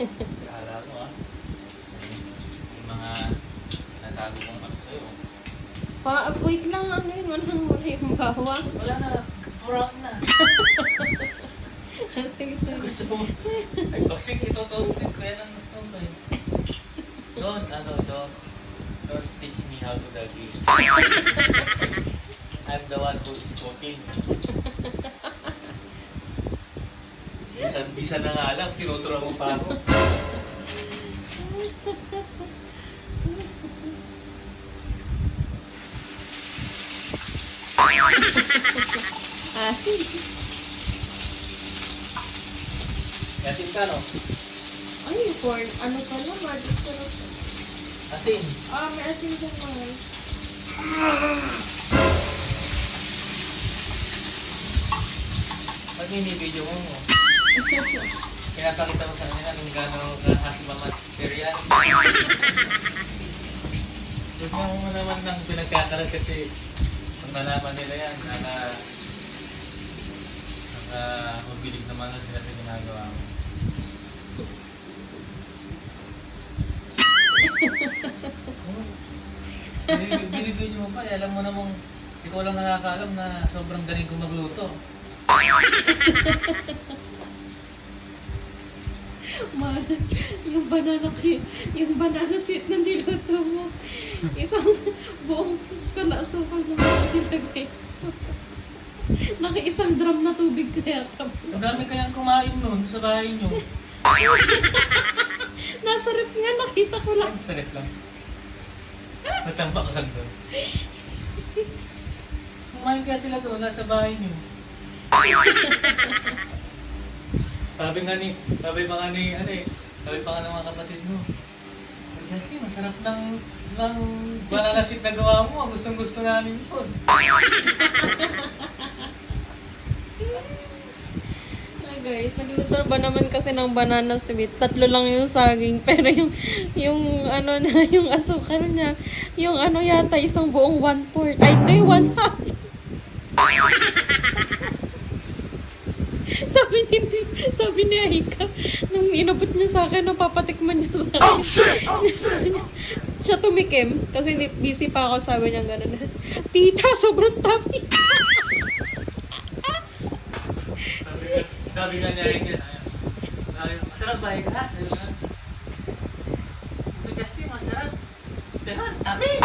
Kala mo yung mga natago kong ano sa'yo. Wait lang, ano yun? Manang muna yung bawang. Wala na, brown na. Sige, sige. Gusto mo? Ay, sige, ito-toasted ko yan ang gusto mo eh. Don't teach me how to dagi. I'm the one who is cooking. Bisa na nga lang, tinuturuan mo pa ako. Asin. Asin ka, no? Ay, corn. Ano ka na? Magic ka na. Asin. May asin ka na. Pag video mo, pinapakita mo sa kanila kung gano'n kahasim ang material. Gusto mo naman ng pinagkakaroon kasi kung nalaman nila yan, mabilig naman na sila sa ginagawa mo. Binibidyo mo pa, alam mo namang ikaw lang nakakaalam na sobrang galing kong magluto. Yung banana sweet na niluto mo. Isang buong sus ka na asukal na nilagay mo. Naka-isang drum na tubig kaya ka. Ang dami kayang kumain nun sa bahay nyo. Nasa rep nga, nakita ko lang. Sa ref lang. Matambak lang doon. Kumain kaya sila doon, nasa bahay nyo. Sabi pa nga ng mga kapatid mo, Justin, masarap ng banana seed na gawa mo. Gustong gusto namin yun. Guys, nagluto ba naman kasi ng banana sweet? 3 lang yung saging, pero yung ano na, yung asukal niya, yung ano yata, isang buong 1/4. Ay, hindi, 1/2. sabi ni Aika, nung inabot niya sa akin, nung papatikman niya sa akin. Siya tumikim, kasi busy pa ako, sabi niya gano'n. Tita, sobrang tamis. Sabi nga niya rin yan, masarap ba yun, ha? Ito, Justin, masarap. Pero, tamis!